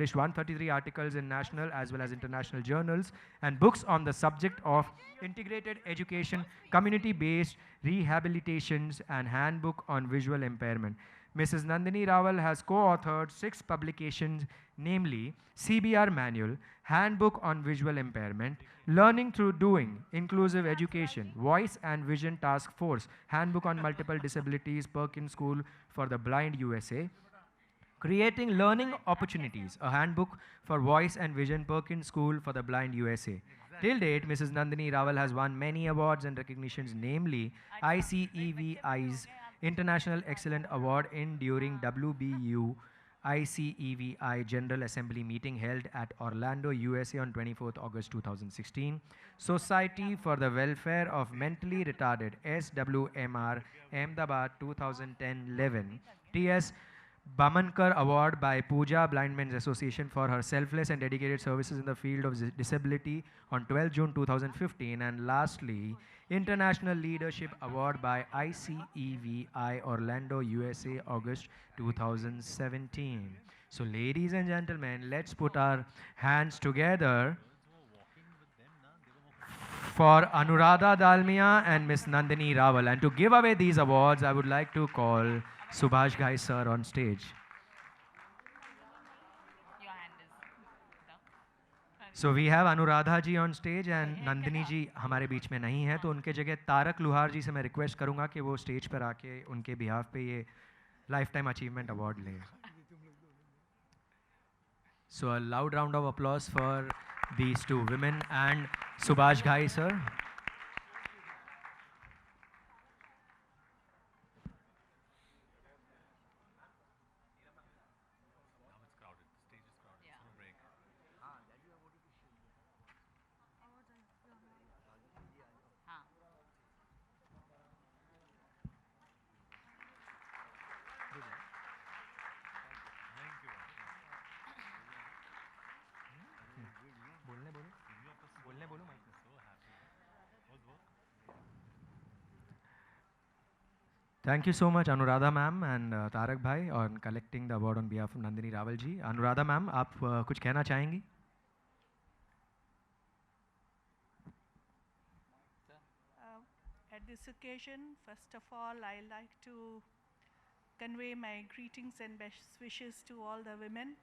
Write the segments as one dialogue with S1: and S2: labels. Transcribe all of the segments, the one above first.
S1: published 133 articles in national as well as international journals and books on the subject of integrated education, community-based rehabilitations, and handbook on visual impairment. Mrs. Nandini Rawal has co-authored 6 publications, namely CBR Manual, Handbook on Visual Impairment, Learning Through Doing, Inclusive Education, Voice and Vision Task Force, Handbook on Multiple Disabilities, Perkins School for the Blind USA, Creating Learning Opportunities, a handbook for voice and vision, Perkins School for the Blind USA. Till date, Mrs. Nandini Rawal has won many awards and recognitions, namely ICEVI's International Excellent Award in during WBU ICEVI General Assembly meeting held at Orlando, USA on 24th August 2016. Society for the Welfare of Mentally Retarded, SWMR, Ahmedabad 2010-11. T.S. Bamankar Award by Pooja Blind Men's Association for her selfless and dedicated services in the field of disability on 12 June 2015. And lastly, International Leadership Award by ICEVI Orlando, USA, August 2017. So ladies and gentlemen, let's put our hands together for Anuradha Dalmia and Miss Nandini Rawal. And to give away these awards, I would like to call Subhash Ghai sir on stage. So we have Anuradha ji on stage and Nandini ji हमारे बीच में नहीं है, तो उनके जगह तारक लुहार जी से मैं request करूंगा कि वो स्टेज पर आके उनके बिहाफ पे ये लाइफ टाइम अचीवमेंट अवार्ड लें. So a loud round of applause for these two women and Subhash Ghai sir. Thank you so much, Anuradha ma'am and Tarak bhai, on collecting the award on behalf of Nandini Rawal ji. Anuradha ma'am, आप कुछ कहना चाहेंगी?
S2: At this occasion, first of all, I like to convey my greetings and best wishes to all the women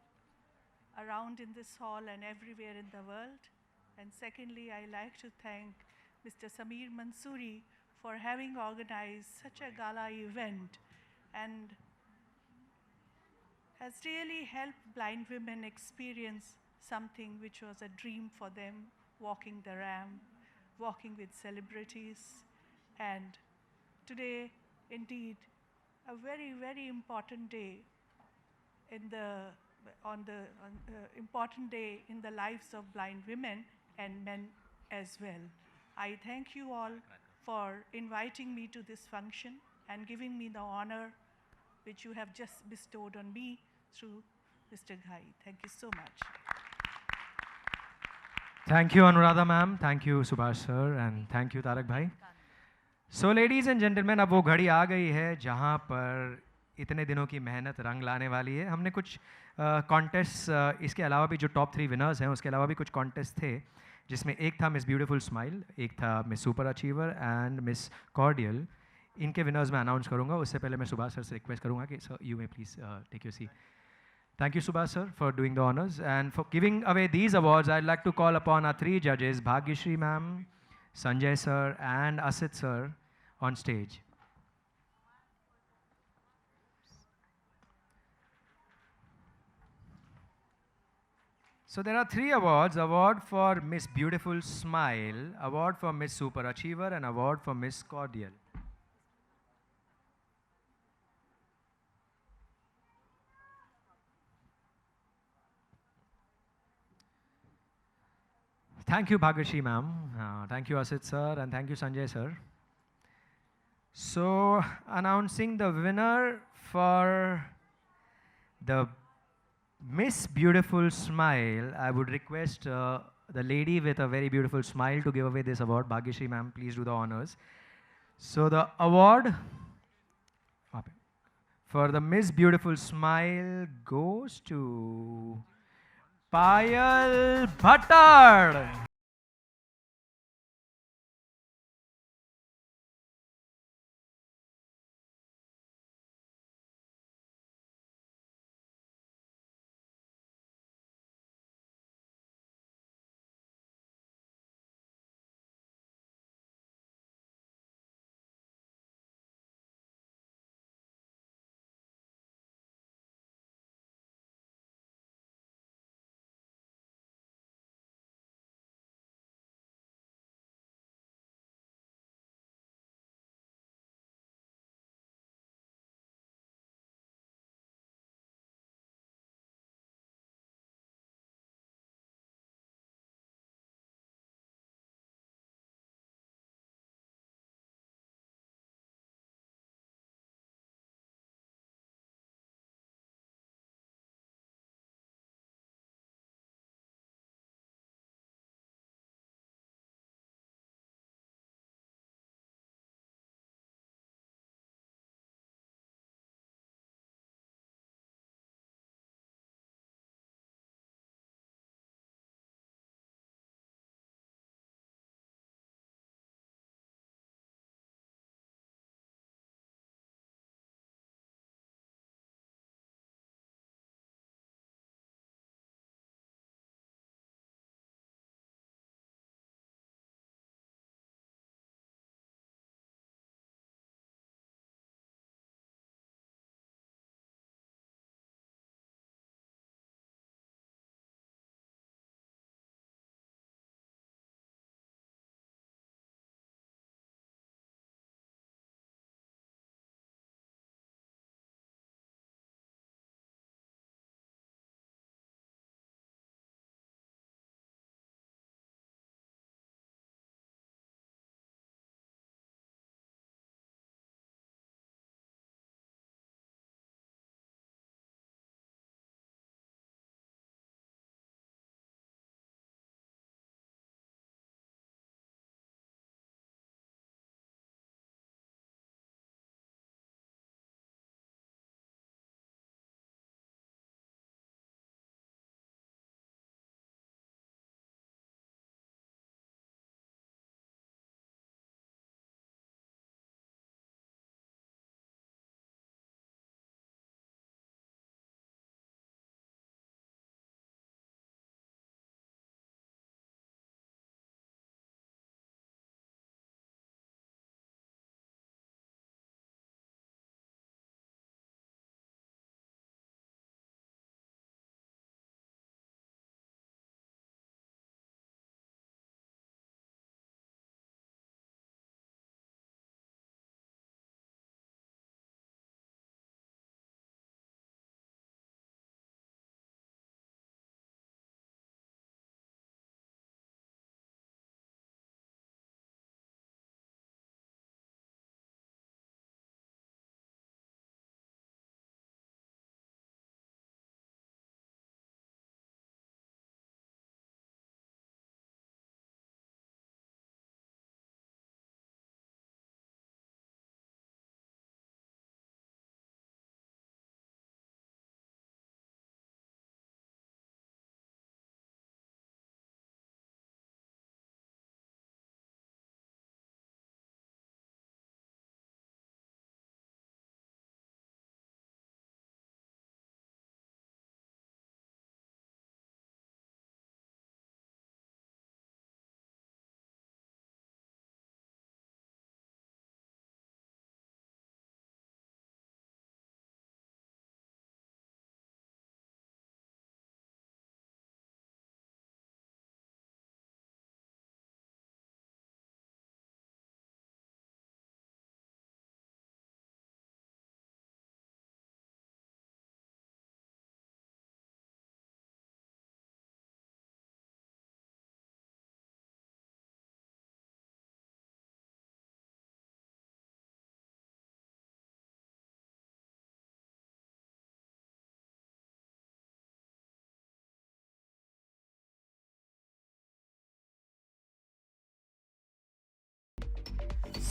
S2: around in this hall and everywhere in the world. And secondly, I like to thank Mr. Sameer Mansoori for having organized such a gala event and has really helped blind women experience something which was a dream for them, walking the ramp, walking with celebrities. And today, indeed, a very, very important day in the important day in the lives of blind women and men as well. I thank you all for inviting me to this function and giving me the honor which you have just bestowed on me through Mr. Ghai. Thank you so much.
S1: Thank you, Anuradha ma'am. Thank you, Subhash sir. And thank you, Tarak bhai. So ladies and gentlemen, अब वो घड़ी आ गई है जहाँ पर इतने दिनों की मेहनत रंग लाने वाली है. हमने कुछ कॉन्टेस्ट इसके अलावा भी जो टॉप 3 विनर्स हैं उसके अलावा भी कुछ कॉन्टेस्ट थे, जिसमें एक था मिस ब्यूटीफुल स्माइल, एक था miss super achiever and miss cordial. इनके विनर्स मैं अनाउंस करूंगा. उससे पहले मैं सुभाष सर से रिक्वेस्ट करूंगा कि sir you may please take your seat. Thank you, Subhash sir, for doing the honors. And for giving away these awards, I'd like to call upon our 3 judges, Bhagyashri ma'am, Sanjay sir, and Asit sir on stage. So there are 3 awards: award for Miss Beautiful Smile, award for Miss Super Achiever, and award for Miss Cordial. Thank you, Bhagyashri ma'am. Thank you, Asit sir, and thank you, Sanjay sir. So, announcing the winner for the Miss Beautiful Smile, I would request the lady with a very beautiful smile to give away this award. Bhagyashri ma'am, please do the honors. So, the award for the Miss Beautiful Smile goes to Payal Bhattar.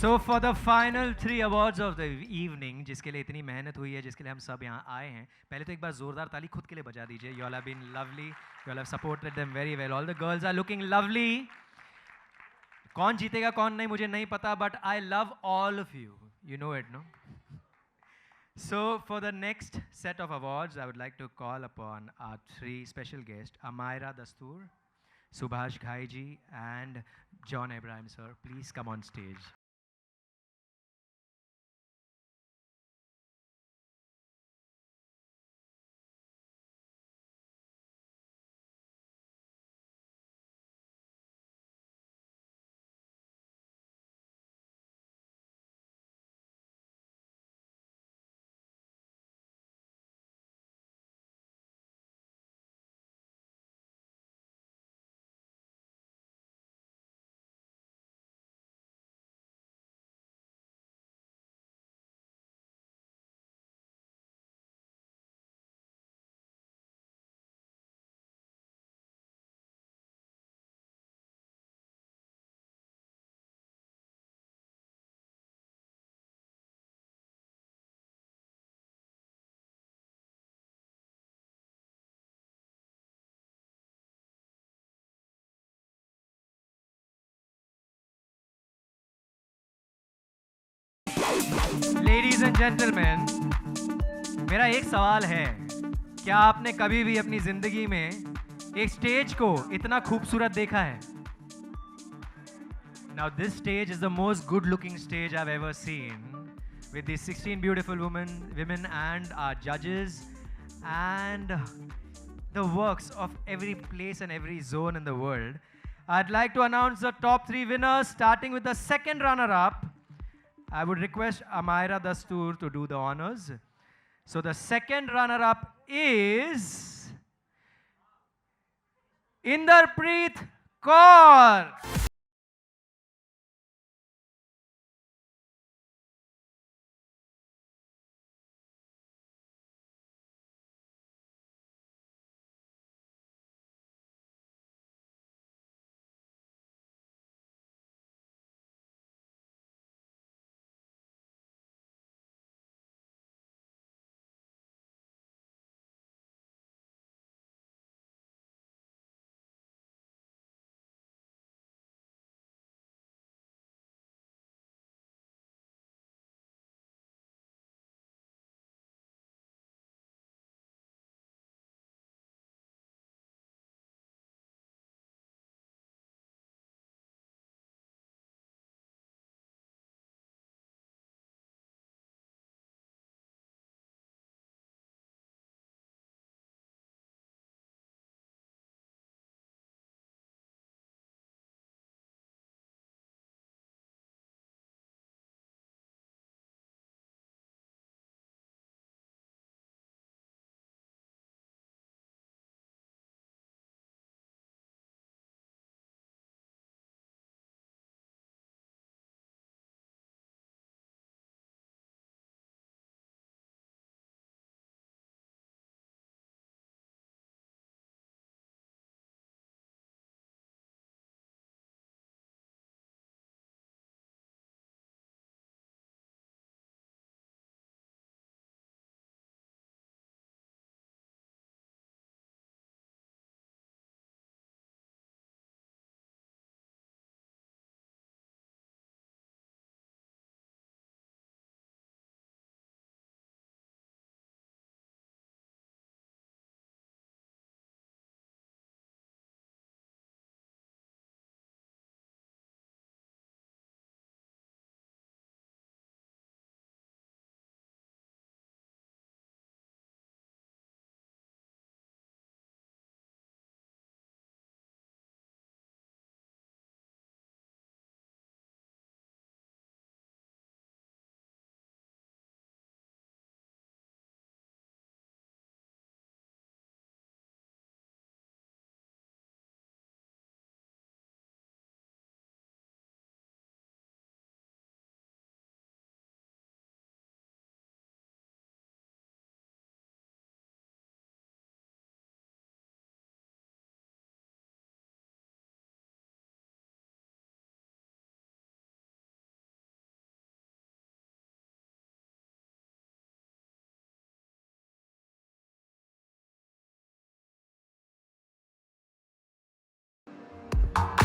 S1: So for the final 3 awards of the evening, जिसके लिए इतनी मेहनत हुई है, जिसके लिए हम सब यहाँ आए हैं, पहले तो एक बार जोरदार ताली खुद के लिए बजा दीजिए. You all have been lovely. You all have supported them very well. All the girls are looking lovely. कौन जीतेगा कौन नहीं मुझे नहीं पता, but I love all of you. You know it, no? So for the next set of awards, I would like to call upon our 3 special guests, Amaira Dastoor, Subhash Ghaiji, and John Abraham, sir. Please come on stage. Ladies and gentlemen, मेरा एक सवाल है, क्या आपने कभी भी अपनी जिंदगी में एक स्टेज को इतना खूबसूरत देखा है? Now this stage is the most good-looking stage I've ever seen, with these 16 beautiful women and our judges, and the works of every place and every zone in the world. I'd like to announce the top 3 winners, starting with the second runner-up. I would request Amaira Dastoor to do the honors. So the second runner-up is Inderpreet Kaur.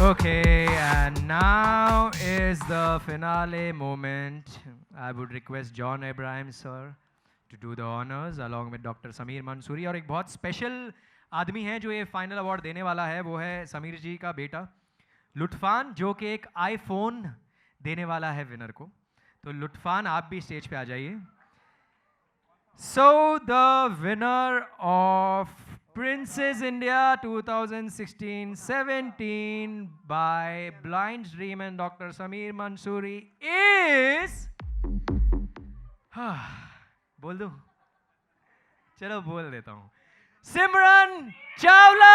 S1: Okay, and now is the finale moment. I would request John Abraham sir to do the honors along with Dr. Sameer Mansuri और एक बहुत special आदमी है जो ये final award देने वाला है वो है समीर जी का बेटा लुत्फान जो कि एक आईफोन देने वाला है विनर को तो लुत्फान आप भी स्टेज पे आ जाइए So the winner of Princess India 2016-17 by Blind Dream and Dr. Sameer Mansoori is बोल दूं चलो बोल देता हूं सिमरन Chawla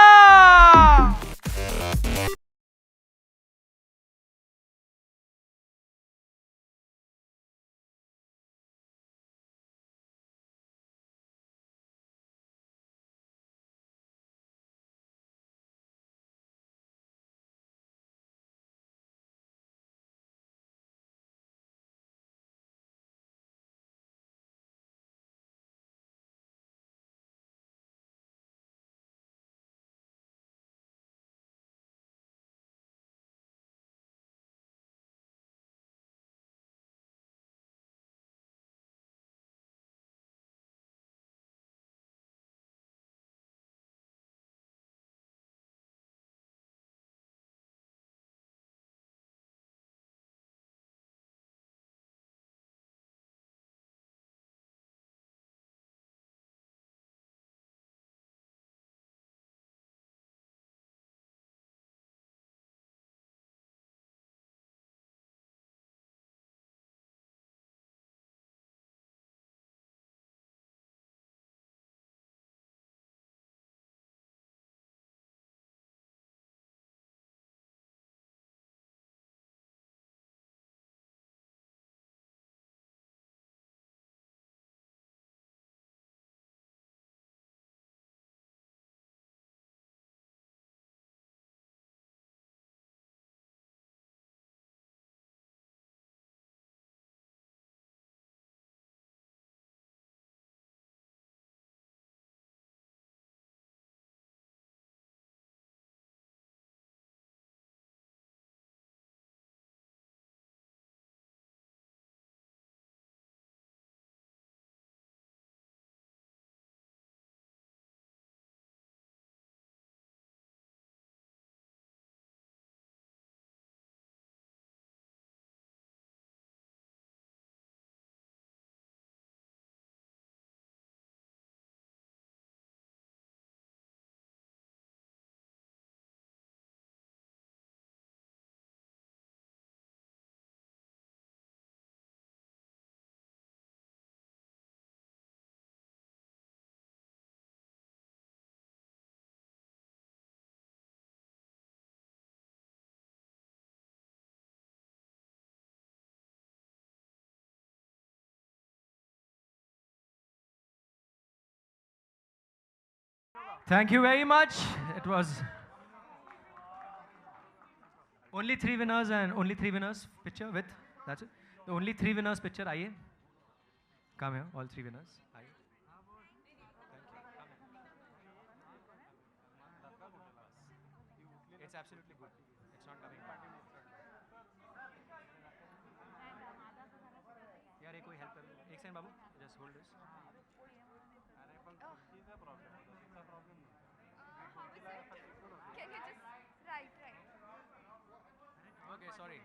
S1: Thank you very much. It was only three winners and only three winners picture with that's it. The only three winners picture. आइए. Come here, all three winners. आइए. It's absolutely good. It's not coming back. यार ये कोई help कर एक second Babu just hold this okay sorry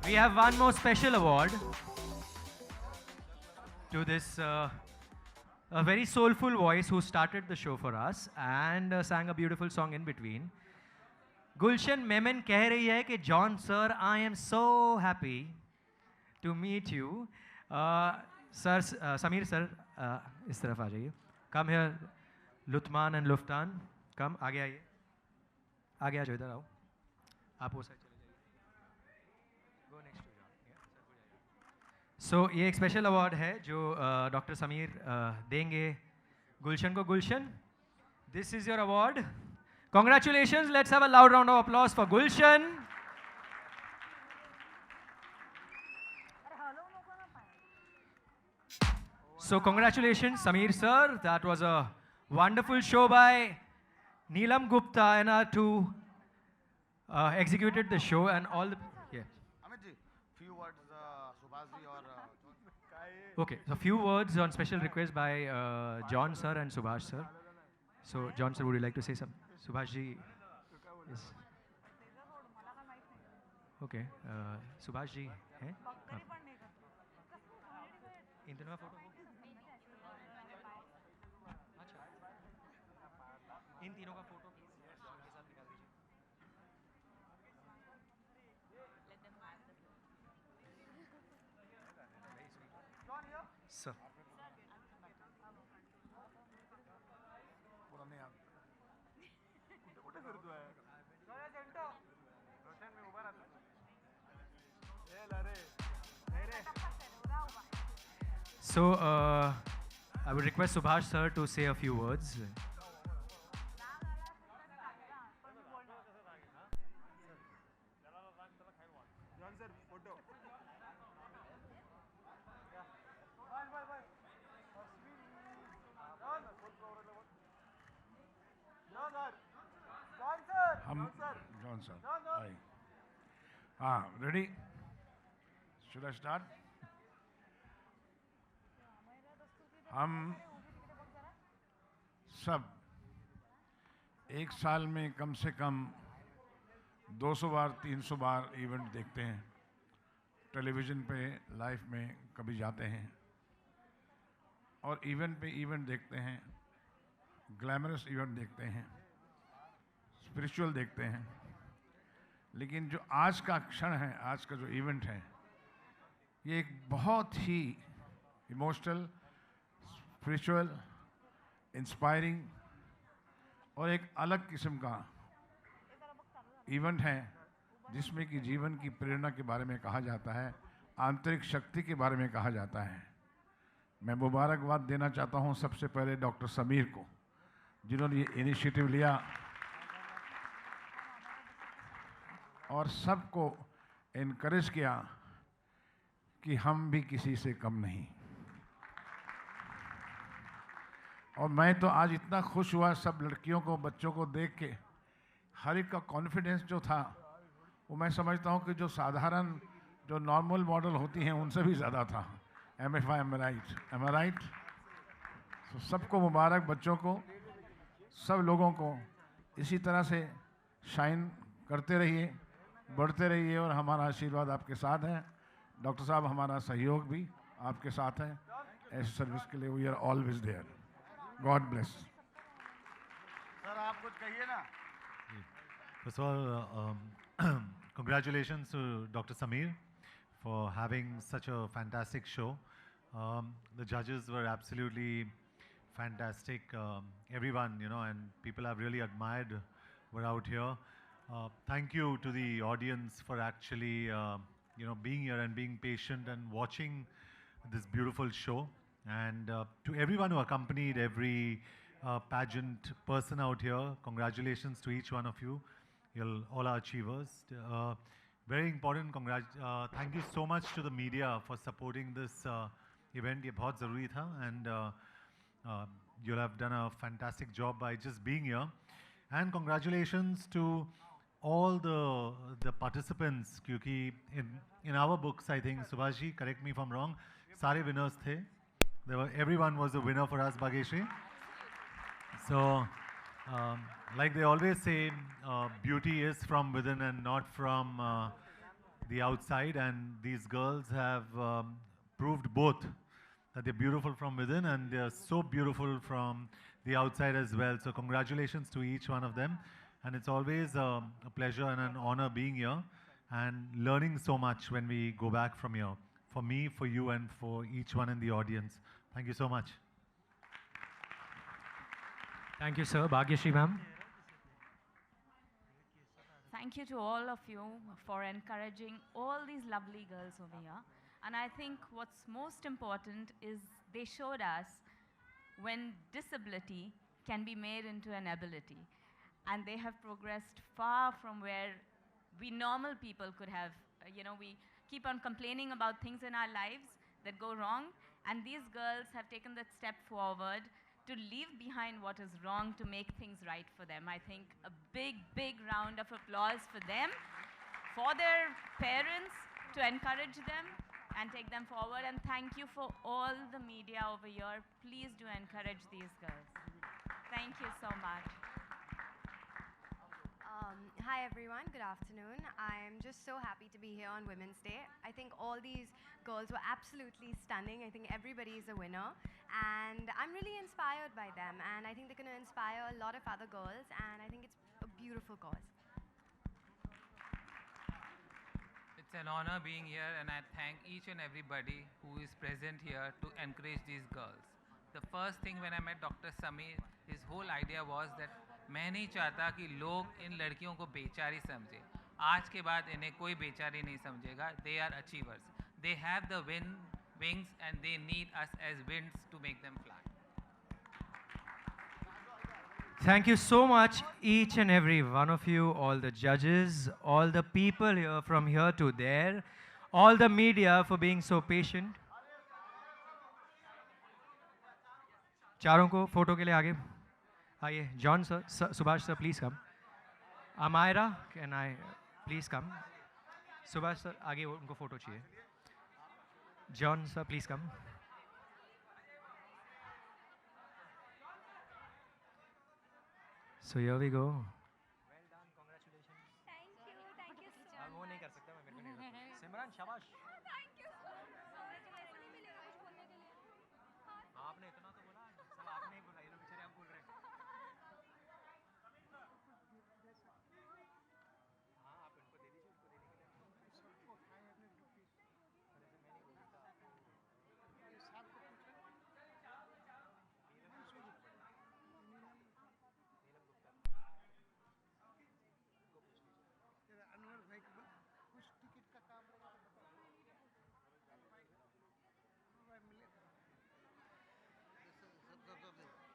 S1: We have one more special award to this a very soulful voice who started the show for us and sang a beautiful song in between. Gulshan Memen कह रही है कि John sir, I am so happy to meet you. Sir, Samir sir, इस तरफ आ जाइए. Come here, Luthman and Luftan. Come, आगे आइए. आगे आ जाओ, इधर आओ. आप वो साइड चले जाइए. Go next to John. Yeah, sir, हो जाएगा. So ये एक स्पेशल अवार्ड है जो डॉक्टर समीर देंगे गुलशन को. गुलशन, this is your award. Congratulations. Let's have a loud round of applause for Gulshan. So congratulations, Samir sir. That was a wonderful show by Neelam Gupta and our two executed the show and all the. Yeah.
S3: Amit ji, few words, Subhash ji or.
S1: Okay, so few words on special request by John sir and Subhash sir. So John sir, would you like to say something? Subhash ji. Yes. Okay. Subhash ji है? इन तीनों का photo. अच्छा. इन तीनों का photo John के साथ निकाल दीजिए. Sir. So, I would request Subhash sir to say a few words.
S4: John sir. Hi. Ready? Should I start? हम सब एक साल में कम से कम 200 बार 300 बार इवेंट देखते हैं. टेलीविज़न पे लाइव में कभी जाते हैं और इवेंट पे इवेंट देखते हैं. ग्लैमरस इवेंट देखते हैं, स्पिरिचुअल देखते हैं. लेकिन जो आज का क्षण है, आज का जो इवेंट है, ये एक बहुत ही इमोशनल, स्पिरिचुअल, इंस्पायरिंग और एक अलग किस्म का इवेंट है जिसमें कि जीवन की प्रेरणा के बारे में कहा जाता है, आंतरिक शक्ति के बारे में कहा जाता है. मैं मुबारकबाद देना चाहता हूं सबसे पहले डॉक्टर समीर को, जिन्होंने ये इनिशिएटिव लिया और सबको इनकरेज किया कि हम भी किसी से कम नहीं. और मैं तो आज इतना खुश हुआ सब लड़कियों को, बच्चों को देख के. हर एक का कॉन्फिडेंस जो था वो मैं समझता हूँ कि जो साधारण, जो नॉर्मल मॉडल होती हैं उनसे भी ज़्यादा था. एम आई राइट? तो सबको मुबारक, बच्चों को, सब लोगों को इसी तरह से शाइन करते रहिए, बढ़ते रहिए और हमारा आशीर्वाद आपके साथ है. डॉक्टर साहब, हमारा सहयोग भी आपके साथ है. ऐसी सर्विस के लिए we are always there. God bless.
S3: Sir आप कुछ कहिए ना.
S5: First of all, congratulations to Dr. Sameer for having such a fantastic show. The judges were absolutely fantastic. Everyone, and people I've really admired were out here. Thank you to the audience for actually, being here and being patient and watching this beautiful show. And to everyone who accompanied every pageant person out here, congratulations to each one of you. You're all are achievers. Very important, thank you so much to the media for supporting this event. ये बहुत ज़रूरी था, and you'll have done a fantastic job by just being here. And congratulations to all the participants, क्योंकि in our books, I think, Subhash ji, correct me if I'm wrong, सारे winners थे. Everyone was a winner for us, Bhageshri. So, like they always say, beauty is from within and not from the outside, and these girls have proved both that they're beautiful from within and they're so beautiful from the outside as well. So congratulations to each one of them. And it's always a pleasure and an honor being here and learning so much when we go back from here. For me, for you, and for each one in the audience. Thank you so much.
S1: Thank you, sir. Bhagyashree ma'am.
S6: Thank you to all of you for encouraging all these lovely girls over here. And I think what's most important is they showed us when disability can be made into an ability. And they have progressed far from where we normal people could have. We keep on complaining about things in our lives that go wrong. And these girls have taken that step forward to leave behind what is wrong to make things right for them. I think a big, big round of applause for them, for their parents to encourage them and take them forward. And thank you for all the media over here. Please do encourage these girls. Thank you so much.
S7: Hi everyone, good afternoon. I'm just so happy to be here on Women's Day. I think all these girls were absolutely stunning. I think everybody is a winner and I'm really inspired by them, and I think they're going to inspire a lot of other girls, and I think it's a beautiful cause.
S8: It's an honor being here, and I thank each and everybody who is present here to encourage these girls. The first thing when I met Dr. Sameer, his whole idea was that मैं नहीं चाहता कि लोग इन लड़कियों को बेचारी समझे. आज के बाद इन्हें कोई बेचारी नहीं समझेगा. They are achievers. They have the wings and they need us as winds to make them fly.
S1: Thank you so much, each and every one of you, all the judges, all the people here from here to there, all the media for being so patient. चारों को photo के लिए आगे आइए. John sir, Subhash sir, please come. Amira, can I please come? Subhash sir, आगे उनको photo चाहिए. John sir, please come. So here we go. Well done, congratulations.
S7: Thank you so much.
S1: वो नहीं कर सकता मैं, मेरे को नहीं कर सकता. सिमरन शाबाश.
S7: Thank you so much. नहीं मिलेगा कुछ बोलने के लिए.
S1: आपने इतना तो बोला, सब आपने ही बोला, ये लोग बेचारे आप बोल रहे हैं. हाँ, आप इनको दे दीजिए, उसको देने के लिए.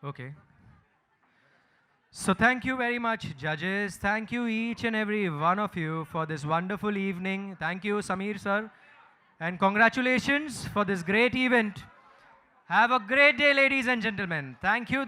S1: Okay. So thank you very much, judges. Thank you each and every one of you for this wonderful evening. Thank you, Sameer sir. And congratulations for this great event. Have a great day, ladies and gentlemen. Thank you.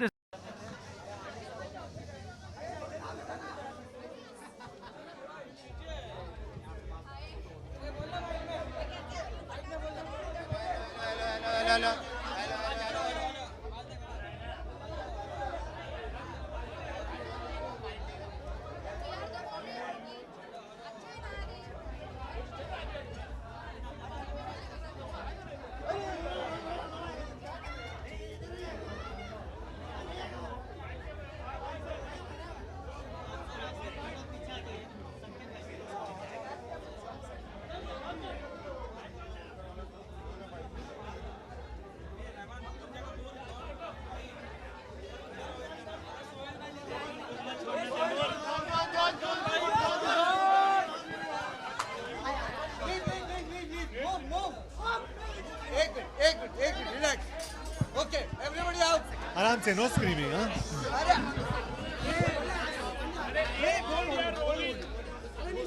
S5: आराम से, no screaming, huh?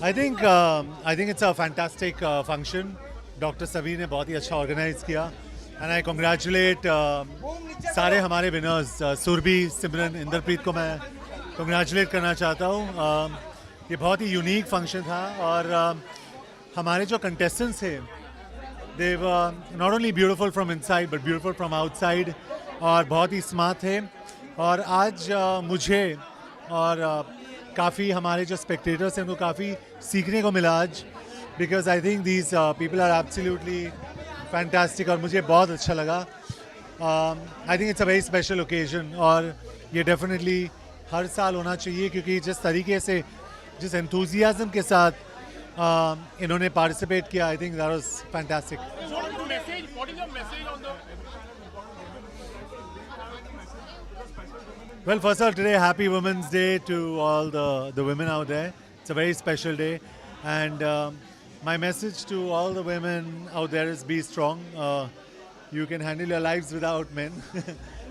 S5: I think it's a fantastic function. Dr. Sameer ने बहुत ही अच्छा organize किया, and I congratulate सारे हमारे winners, Surabhi, सिमरन, इंद्रप्रीत को मैं congratulate करना चाहता हूँ. ये बहुत ही unique function था, और हमारे जो contestants थे, they were not only beautiful from inside but beautiful from outside, और बहुत ही स्मार्ट थे. और आज मुझे और काफ़ी हमारे जो स्पेक्टेटर्स हैं उनको काफ़ी सीखने को मिला आज. because I think these people are absolutely fantastic और मुझे बहुत अच्छा लगा. I think it's a very special occasion और ये definitely हर साल होना चाहिए क्योंकि जिस तरीके से जिस enthusiasm के साथ इन्होंने participate किया, I think that was fantastic.
S9: What is your message on the?
S5: Well, first of all, today, happy Women's Day to all the women out there. It's a very special day. And my message to all the women out there is be strong. You can handle your lives without men.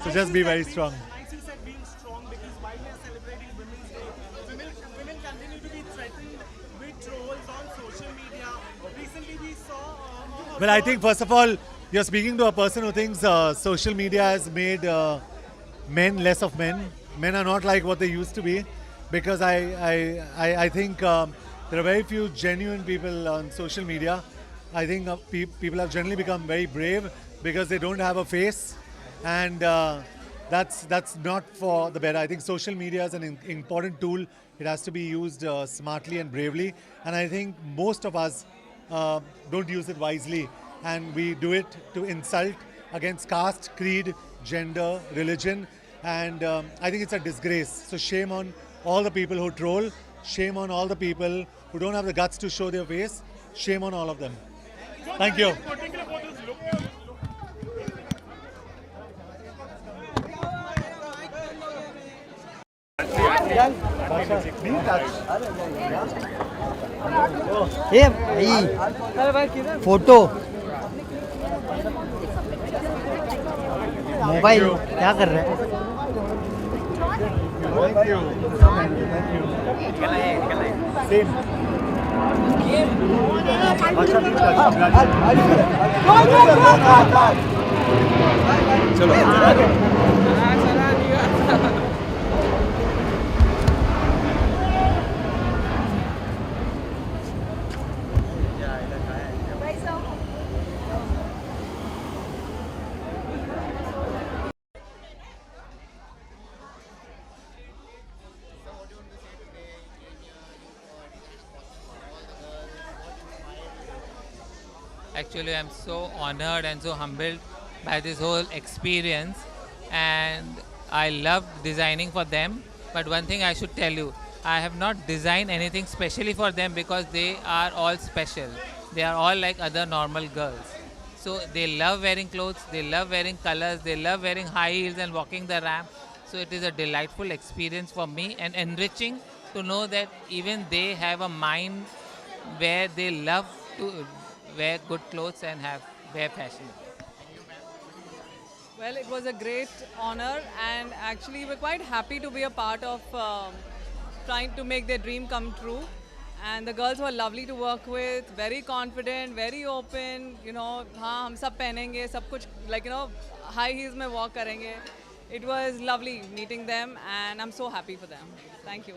S5: So just be very strong.
S9: Nice you said being strong because while we are celebrating Women's Day, women continue to be threatened with trolls on social media. Recently we saw...
S5: Well, I think, first of all, you're speaking to a person who thinks social media has made men less of men. Men are not like what they used to be, because I think there are very few genuine people on social media. I think people have generally become very brave because they don't have a face, and that's not for the better. I think social media is an important tool. It has to be used smartly and bravely, and I think most of us don't use it wisely, and we do it to insult against caste, creed, gender, religion, and I think it's a disgrace. So shame on all the people who troll, shame on all the people who don't have the guts to show their face, shame on all of them. Thank you.
S10: ए भाई photo mobile क्या कर रहे हैं चलो
S8: Actually, I'm so honored and so humbled by this whole experience, and I love designing for them. But one thing I should tell you, I have not designed anything specially for them because they are all special. They are all like other normal girls. So they love wearing clothes, they love wearing colors, they love wearing high heels and walking the ramp. So it is a delightful experience for me and enriching to know that even they have a mind where they love to wear good clothes and wear fashion.
S11: Well, it was a great honor, and actually we're quite happy to be a part of trying to make their dream come true. And the girls were lovely to work with, very confident, very open, you know, हाँ हम सब पहनेंगे, सब कुछ, like, you know, high heels में walk करेंगे. It was lovely meeting them, and I'm so happy for them. Thank you.